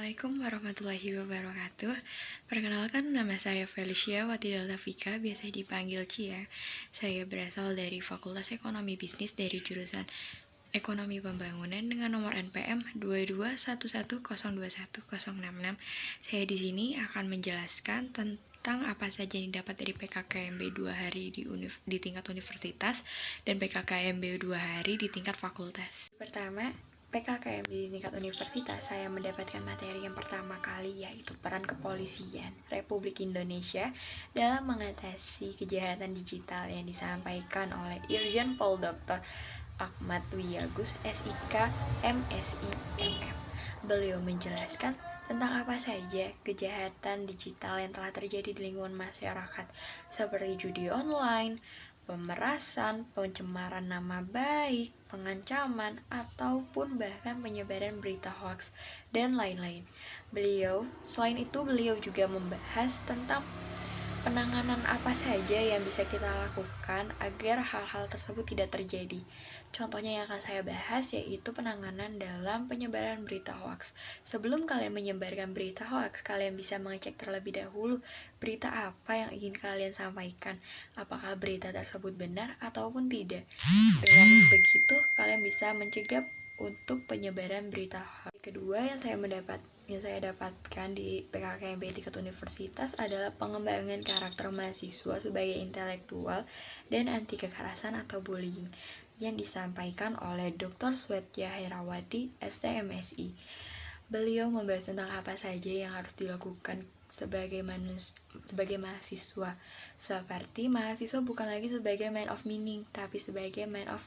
Assalamualaikum warahmatullahi wabarakatuh. Perkenalkan, nama saya Felicia Watidalta Vika, biasa dipanggil Cia. Saya berasal dari Fakultas Ekonomi Bisnis dari jurusan Ekonomi Pembangunan dengan nomor NPM 22110210066. Saya di sini akan menjelaskan tentang apa saja yang dapat dari PKKMB 2 hari di tingkat universitas dan PKKMB 2 hari di tingkat fakultas. Pertama, PKKMB di tingkat universitas, saya mendapatkan materi yang pertama kali, yaitu peran kepolisian Republik Indonesia dalam mengatasi kejahatan digital yang disampaikan oleh Irjen Pol Dr. Ahmad Wiyagus, SIK, MSI, MM. Beliau menjelaskan tentang apa saja kejahatan digital yang telah terjadi di lingkungan masyarakat, seperti judi online, pemerasan, pencemaran nama baik, pengancaman, ataupun bahkan penyebaran berita hoax, dan lain-lain. Selain itu, beliau juga membahas tentang penanganan apa saja yang bisa kita lakukan agar hal-hal tersebut tidak terjadi. Contohnya yang akan saya bahas yaitu penanganan dalam penyebaran berita hoax. Sebelum kalian menyebarkan berita hoax, kalian bisa mengecek terlebih dahulu berita apa yang ingin kalian sampaikan, apakah berita tersebut benar ataupun tidak. Dengan begitu, kalian bisa mencegah untuk penyebaran berita hoax. Kedua yang saya dapatkan di PKKMB tingkat universitas adalah pengembangan karakter mahasiswa sebagai intelektual dan anti kekerasan atau bullying yang disampaikan oleh Dr. Swetya Herawati, STMSI. Beliau membahas tentang apa saja yang harus dilakukan sebagai mahasiswa, seperti mahasiswa bukan lagi sebagai man of meaning, tapi sebagai man of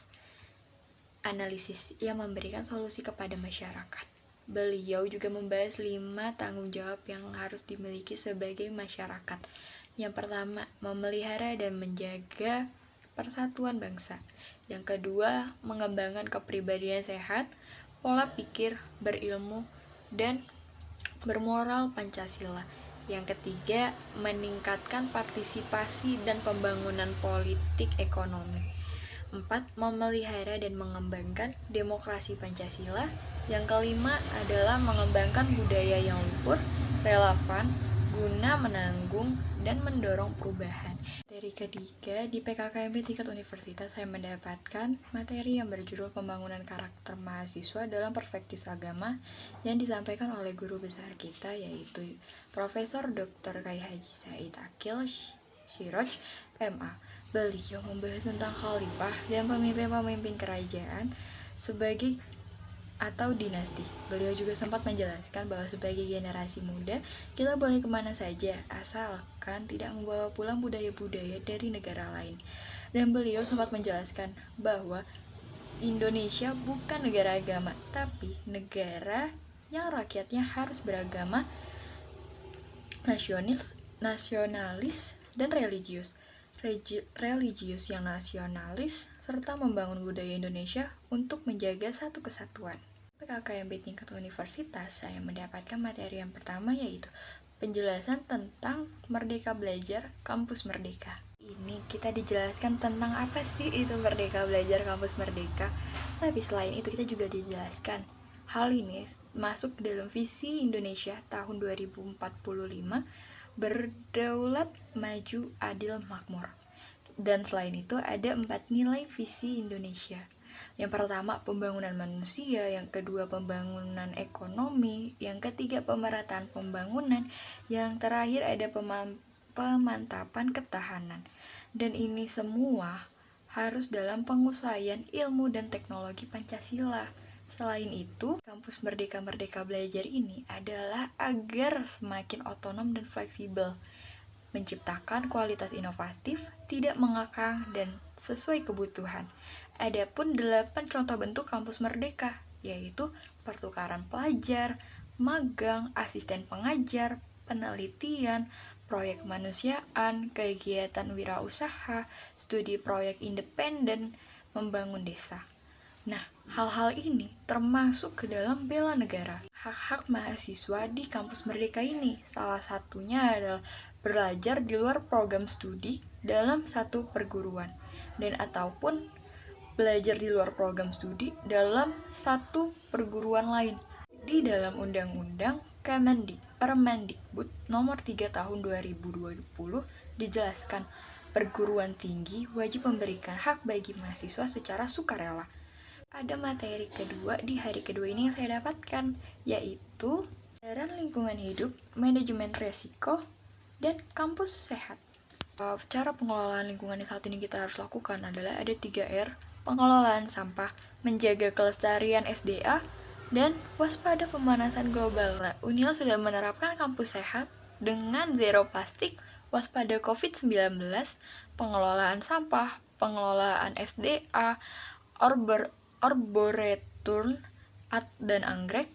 analisis yang memberikan solusi kepada masyarakat. Beliau juga membahas 5 tanggung jawab yang harus dimiliki sebagai masyarakat. Yang pertama, memelihara dan menjaga persatuan bangsa. Yang kedua, mengembangkan kepribadian sehat, pola pikir, berilmu, dan bermoral Pancasila. Yang ketiga, meningkatkan partisipasi dan pembangunan politik ekonomi. 4. Memelihara dan mengembangkan demokrasi Pancasila. Yang kelima adalah mengembangkan budaya yang luhur, relevan, guna menanggung dan mendorong perubahan. Materi ketiga, di PKKMB tingkat universitas saya mendapatkan materi yang berjudul pembangunan karakter mahasiswa dalam perspektif agama yang disampaikan oleh guru besar kita, yaitu Profesor Dr. Kiai Haji Said Akil Siroj, MA. Beliau membahas tentang khalifah dan pemimpin-pemimpin kerajaan sebagai atau dinasti. Beliau juga sempat menjelaskan bahwa sebagai generasi muda, kita boleh kemana saja, asalkan tidak membawa pulang budaya-budaya dari negara lain. Dan beliau sempat menjelaskan bahwa Indonesia bukan negara agama, tapi negara yang rakyatnya harus beragama, nasionalis dan religius yang nasionalis, serta membangun budaya Indonesia untuk menjaga satu kesatuan. PKKMB tingkat universitas, saya mendapatkan materi yang pertama yaitu penjelasan tentang Merdeka Belajar Kampus Merdeka. Ini kita dijelaskan tentang apa sih itu Merdeka Belajar Kampus Merdeka. Tapi selain itu kita juga dijelaskan hal ini masuk ke dalam visi Indonesia tahun 2045, berdaulat, maju, adil, makmur. Dan selain itu ada 4 nilai visi Indonesia. Yang pertama, pembangunan manusia. Yang kedua, pembangunan ekonomi. Yang ketiga, pemerataan pembangunan. Yang terakhir ada pemantapan ketahanan. Dan ini semua harus dalam pengusahaan ilmu dan teknologi Pancasila. Selain itu, kampus Merdeka Belajar ini adalah agar semakin otonom dan fleksibel, menciptakan kualitas inovatif, tidak mengekang, dan sesuai kebutuhan. Adapun 8 contoh bentuk kampus Merdeka, yaitu pertukaran pelajar, magang, asisten pengajar, penelitian, proyek kemanusiaan, kegiatan wirausaha, studi proyek independen, membangun desa. Nah, hal-hal ini termasuk ke dalam bela negara. Hak-hak mahasiswa di kampus Merdeka ini salah satunya adalah belajar di luar program studi dalam satu perguruan dan ataupun belajar di luar program studi dalam satu perguruan lain. Di dalam undang-undang Permendikbud nomor 3 tahun 2020 dijelaskan perguruan tinggi wajib memberikan hak bagi mahasiswa secara sukarela. Ada materi kedua di hari kedua ini yang saya dapatkan, yaitu kesadaran lingkungan hidup, manajemen resiko, dan kampus sehat. Cara pengelolaan lingkungan yang saat ini kita harus lakukan adalah ada 3R, pengelolaan sampah, menjaga kelestarian SDA, dan waspada pemanasan global. Unil sudah menerapkan kampus sehat dengan zero plastik, waspada COVID-19, pengelolaan sampah, pengelolaan SDA, arboretum, dan anggrek.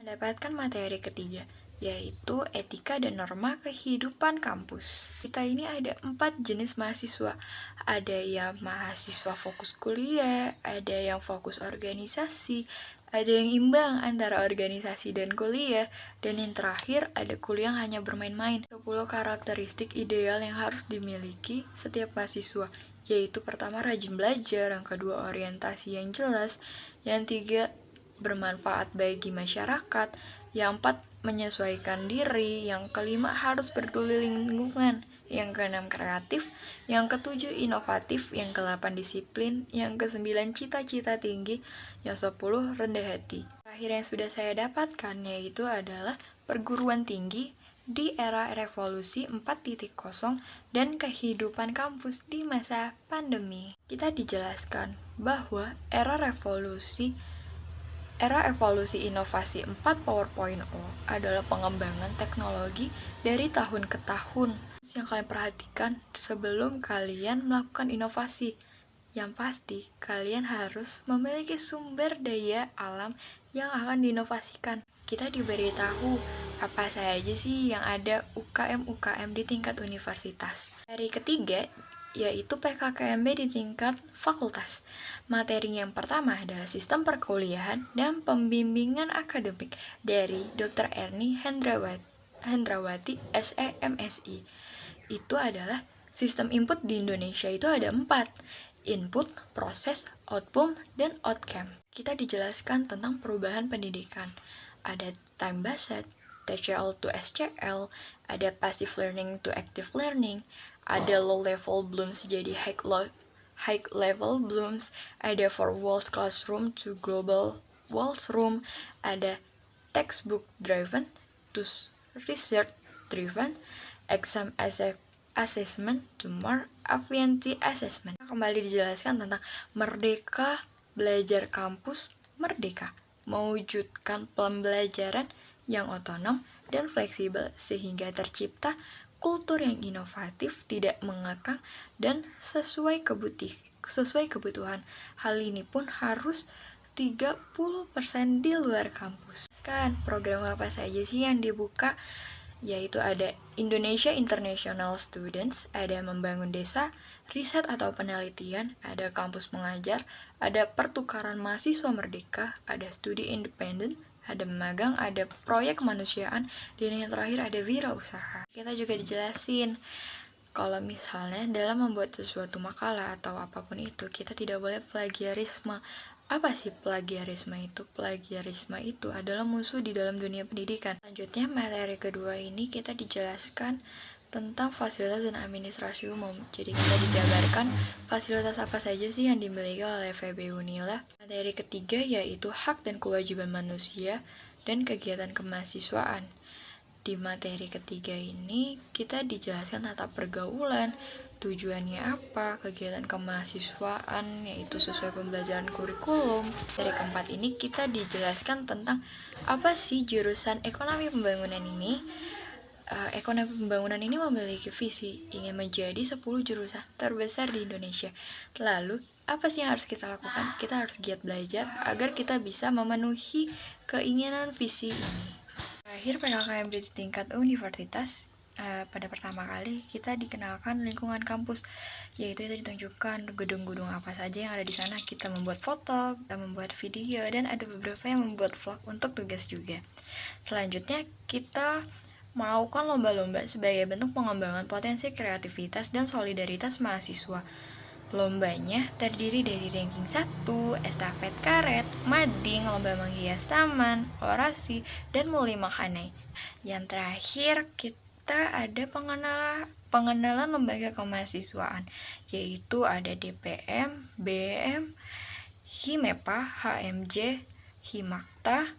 Mendapatkan materi ketiga, yaitu etika dan norma kehidupan kampus. Kita ini ada 4 jenis mahasiswa. Ada yang mahasiswa fokus kuliah, ada yang fokus organisasi, ada yang imbang antara organisasi dan kuliah, dan yang terakhir ada kuliah yang hanya bermain-main. 10 karakteristik ideal yang harus dimiliki setiap mahasiswa, yaitu pertama rajin belajar, yang kedua orientasi yang jelas, yang tiga bermanfaat bagi masyarakat, yang empat menyesuaikan diri, yang kelima harus peduli lingkungan, yang keenam kreatif, yang ketujuh inovatif, yang kedelapan disiplin, yang kesembilan cita-cita tinggi, yang 10 rendah hati. Terakhir yang sudah saya dapatkan yaitu adalah perguruan tinggi di era revolusi 4.0 dan kehidupan kampus di masa pandemi. Kita dijelaskan bahwa era evolusi inovasi 4.0 adalah pengembangan teknologi dari tahun ke tahun. Yang kalian perhatikan sebelum kalian melakukan inovasi, yang pasti kalian harus memiliki sumber daya alam yang akan diinovasikan. Kita diberitahu apa saja sih yang ada UKM di tingkat universitas. Hari ketiga yaitu PKKMB di tingkat fakultas. Materi yang pertama adalah sistem perkuliahan dan pembimbingan akademik dari Dr. Erni Hendrawati, SE MSI. Itu adalah sistem input di Indonesia itu ada 4. Input, proses, output, dan outcome. Kita dijelaskan tentang perubahan pendidikan. Ada time-based, TCL to SCL, ada passive learning to active learning, ada low level blooms jadi high level blooms, ada for world classroom to global world room, ada textbook driven to research driven, exam assessment to more appliancy assessment. Kembali dijelaskan tentang merdeka belajar kampus merdeka, mewujudkan pembelajaran yang otonom dan fleksibel sehingga tercipta kultur yang inovatif, tidak mengekang, dan sesuai kebutuhan. Hal ini pun harus 30% di luar kampus. Sekarang program apa saja sih yang dibuka? Yaitu ada Indonesia International Students, ada membangun desa, riset atau penelitian, ada kampus mengajar, ada pertukaran mahasiswa merdeka, ada studi independen, ada magang, ada proyek kemanusiaan, dan yang terakhir ada wirausaha. Kita juga dijelasin kalau misalnya dalam membuat sesuatu makalah atau apapun itu, kita tidak boleh plagiarisme. Apa sih plagiarisme itu? Plagiarisme itu adalah musuh di dalam dunia pendidikan. Selanjutnya, materi kedua ini kita dijelaskan tentang fasilitas dan administrasi umum. Jadi kita dijabarkan fasilitas apa saja sih yang dimiliki oleh FEB Unila. Materi ketiga yaitu hak dan kewajiban manusia dan kegiatan kemahasiswaan. Di materi ketiga ini kita dijelaskan tata pergaulan, tujuannya apa, kegiatan kemahasiswaan yaitu sesuai pembelajaran kurikulum. Dari keempat ini kita dijelaskan tentang apa sih jurusan ekonomi pembangunan ini. Ekonomi pembangunan ini memiliki visi ingin menjadi 10 jurusan terbesar di Indonesia. Lalu, apa sih yang harus kita lakukan? Kita harus giat belajar agar kita bisa memenuhi keinginan visi ini. Terakhir, PKKMB di tingkat universitas. Pada pertama kali kita dikenalkan lingkungan kampus, yaitu kita ditunjukkan gedung-gedung apa saja yang ada di sana. Kita membuat foto, kita membuat video, dan ada beberapa yang membuat vlog untuk tugas juga. Selanjutnya kita melakukan lomba-lomba sebagai bentuk pengembangan potensi kreativitas dan solidaritas mahasiswa. Lombanya terdiri dari ranking 1, estafet karet, mading, lomba menghias taman, orasi, dan muli makanai. Yang terakhir, kita ada pengenalan lembaga kemahasiswaan, yaitu ada DPM, BM, Himepa, HMJ, Himakta,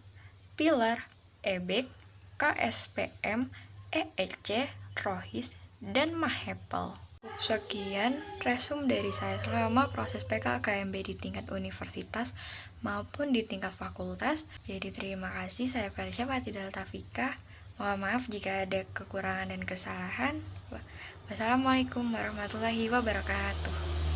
Pilar, EBEK, KSPM, EEC, Rohis, dan Mahepel. Sekian resum dari saya selama proses PKKMB di tingkat universitas maupun di tingkat fakultas. Jadi terima kasih, saya Felicia Fatidal Tafika. Mohon maaf jika ada kekurangan dan kesalahan. Wassalamualaikum warahmatullahi wabarakatuh.